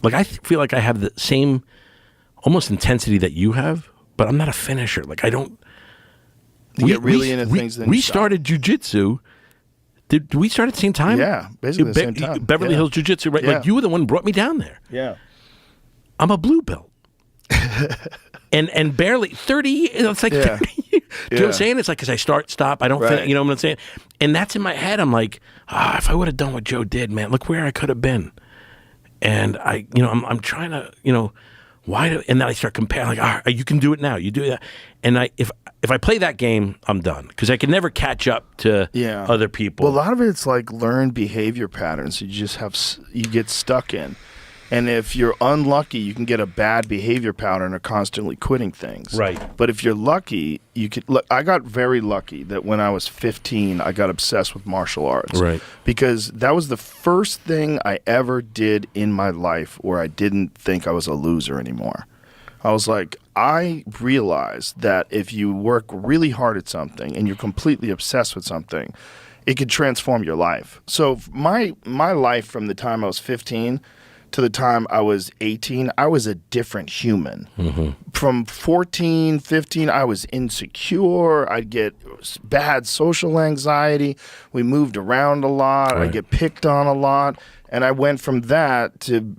Like I feel like I have the same almost intensity that you have, but I'm not a finisher. Like I don't. You get really into things. Then we started jujitsu. Did we start at the same time? Yeah, basically the same time. Beverly Hills Jiu-Jitsu, right? Yeah. Like you were the one who brought me down there. Yeah. I'm a blue belt. and barely 30 years. It's like 30 years. Do you know what I'm saying? It's like because I stop, I don't finish, you know what I'm saying? And that's in my head. I'm like, if I would have done what Joe did, man, look where I could have been. And I'm trying to, and then I start comparing, like, you can do it now. You do that. And if I play that game, I'm done because I can never catch up to other people. Well, a lot of it's like learned behavior patterns. You get stuck in, and if you're unlucky, you can get a bad behavior pattern of constantly quitting things. Right. But if you're lucky, you could. Look, I got very lucky that when I was 15, I got obsessed with martial arts. Right. Because that was the first thing I ever did in my life where I didn't think I was a loser anymore. I was like, I realized that if you work really hard at something and you're completely obsessed with something, it could transform your life. So my life from the time I was 15 to the time I was 18, I was a different human. Mm-hmm. From 14, 15, I was insecure. I'd get bad social anxiety. We moved around a lot. Right. I'd get picked on a lot. And I went from that to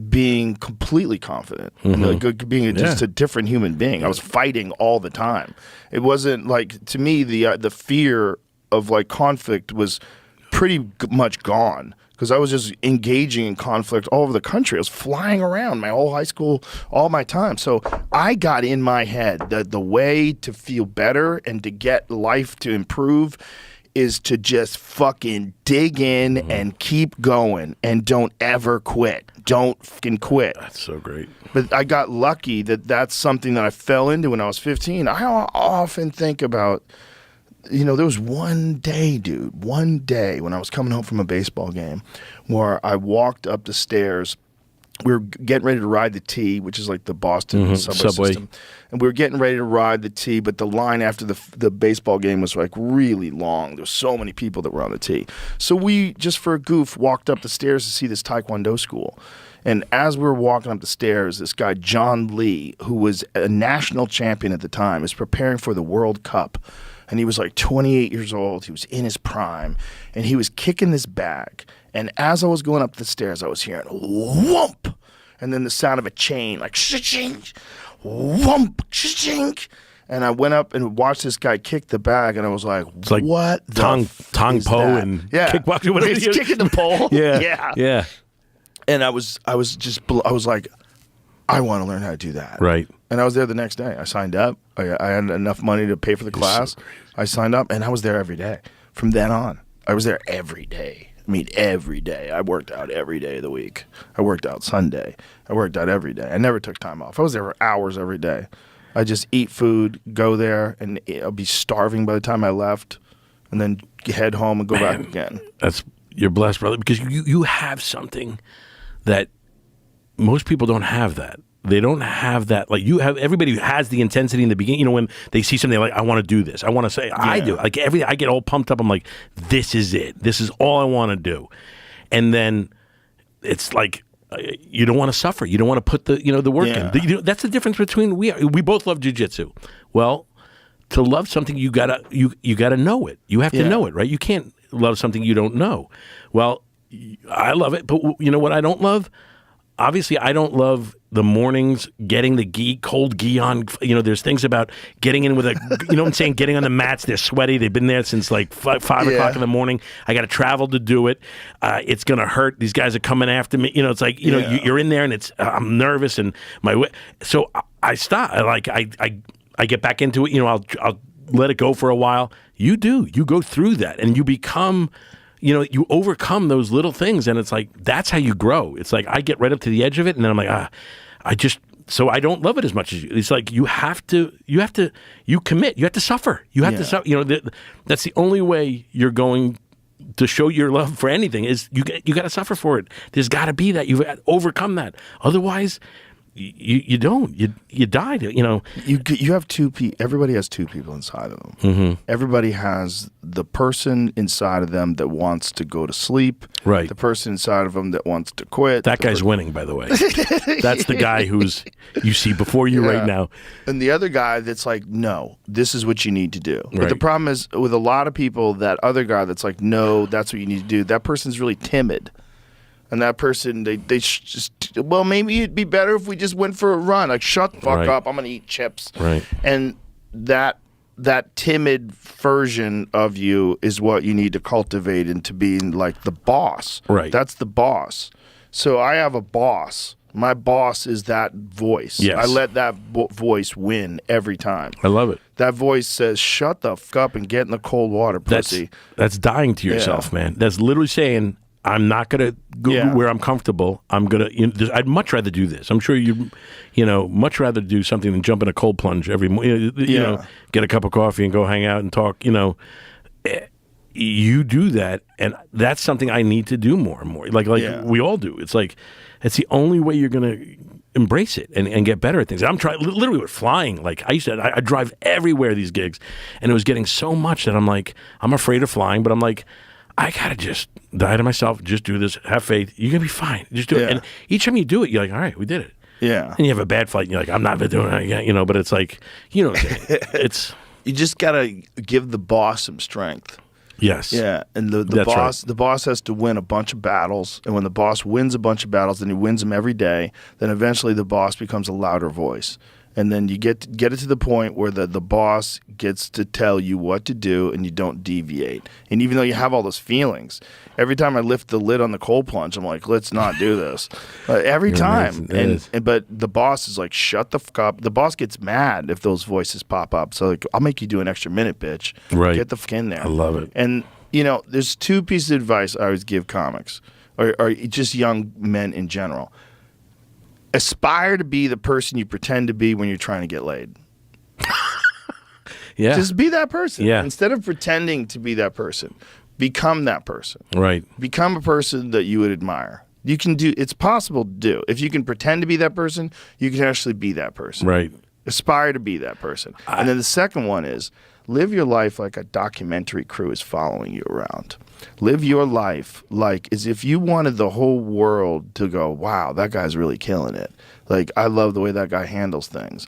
being completely confident, like being just a different human being. I was fighting all the time. It wasn't like, to me, the fear of like conflict was pretty much gone because I was just engaging in conflict all over the country. I was flying around my whole high school, all my time. So I got in my head that the way to feel better and to get life to improve is to just fucking dig in and keep going and don't ever quit. Don't fucking quit. That's so great. But I got lucky that that's something that I fell into when I was 15. I often think about, there was one day when I was coming home from a baseball game where I walked up the stairs. We were getting ready to ride the T, which is like the Boston subway system. And we were getting ready to ride the T, but the line after the baseball game was like really long. There were so many people that were on the T. So we, just for a goof, walked up the stairs to see this Taekwondo school. And as we were walking up the stairs, this guy, John Lee, who was a national champion at the time, was preparing for the World Cup. And he was like 28 years old. He was in his prime. And he was kicking this bag. And as I was going up the stairs, I was hearing whoomp. And then the sound of a chain, like shing, whoomp, shing. And I went up and watched this guy kick the bag, and I was like, it's like what the Tong Po and kickboxing. Whatever. He's kicking the pole. Yeah. And I was like, I want to learn how to do that. Right. And I was there the next day. I signed up. I had enough money to pay for the class. I signed up, and I was there every day. From then on, I was there every day. I mean, every day. I worked out every day of the week. I worked out Sunday. I worked out every day. I never took time off. I was there for hours every day. I just eat food, go there, and I'll be starving by the time I left, and then head home and go back again. You're blessed, brother, because you have something that most people don't have that. They don't have that. Like you have, everybody has the intensity in the beginning. When they see something like, I want to do this. I want to say, I do. Like I get all pumped up. I'm like, this is it. This is all I want to do. And then it's like, you don't want to suffer. You don't want to put the work in. That's the difference between we both love jiu-jitsu. Well, to love something, you gotta know it. You have to know it, right? You can't love something you don't know. Well, I love it, but you know what I don't love? Obviously, I don't love the mornings, getting the cold gi on. There's things about getting in with what I'm saying, getting on the mats. They're sweaty. They've been there since like 5 o'clock in the morning. I got to travel to do it. It's going to hurt. These guys are coming after me. It's like, you're in there and I'm nervous and so I stop. I get back into it. I'll let it go for a while. You go through that and you become, you overcome those little things, and it's like, that's how you grow. It's like, I get right up to the edge of it, and then I'm like, so I don't love it as much as you. It's like, you commit, you have to suffer. You have to suffer. That's the only way you're going to show your love for anything is you got to suffer for it. There's got to be that. You've got to overcome that. Otherwise, you don't. You died. You know. You have two people. Everybody has two people inside of them. Mm-hmm. Everybody has the person inside of them that wants to go to sleep. Right. The person inside of them that wants to quit. That guy's winning, by the way. That's the guy who's you see before you right now. And the other guy that's like, no, this is what you need to do. But Right. the problem is with a lot of people, that other guy that's like, no, that's what you need to do. That person's really timid. And that person, they just, well, maybe it'd be better if we just went for a run. Like, shut the fuck Right. up. I'm going to eat chips. Right. And that timid version of you is what you need to cultivate into being like the boss. Right. That's the boss. So I have a boss. My boss is that voice. Yes. I let that voice win every time. I love it. That voice says, shut the fuck up and get in the cold water, pussy. That's dying to yourself, man. That's literally saying, I'm not going to go where I'm comfortable. I'm going to, I'd much rather do this. I'm sure you much rather do something than jump in a cold plunge every morning, get a cup of coffee and go hang out and talk, you do that. And that's something I need to do more and more. Like we all do. It's like, it's the only way you're going to embrace it and get better at things. I'm trying literally with flying. Like I drive everywhere these gigs, and it was getting so much that I'm like, I'm afraid of flying, but I'm like, I gotta just die to myself. Just do this. Have faith. You're gonna be fine. Just do it. And each time you do it, you're like, all right, we did it. Yeah. And you have a bad flight, and you're like, I'm not doing it again. But it's like, it's You just gotta give the boss some strength. yes, Yeah, and the boss the boss has to win a bunch of battles, and when the boss wins a bunch of battles, and he wins them every day, then eventually the boss becomes a louder voice. And then you get it to the point where the boss gets to tell you what to do, and you don't deviate. And even though you have all those feelings, every time I lift the lid on the cold plunge, I'm like, let's not do this. Every time. But the boss is like, shut the fuck up. The boss gets mad if those voices pop up. So like, I'll make you do an extra minute, bitch. Right. Get the fuck in there. I love it. And there's two pieces of advice I always give comics, or just young men in general. Aspire to be the person you pretend to be when you're trying to get laid. Yeah. Just be that person. Yeah. Instead of pretending to be that person, become that person. Right. Become a person that you would admire. You can do. It's possible to do. If you can pretend to be that person, you can actually be that person. Right. Aspire to be that person. And then the second one is live your life like a documentary crew is following you around. Live your life like as if you wanted the whole world to go, wow, that guy's really killing it. Like, I love the way that guy handles things.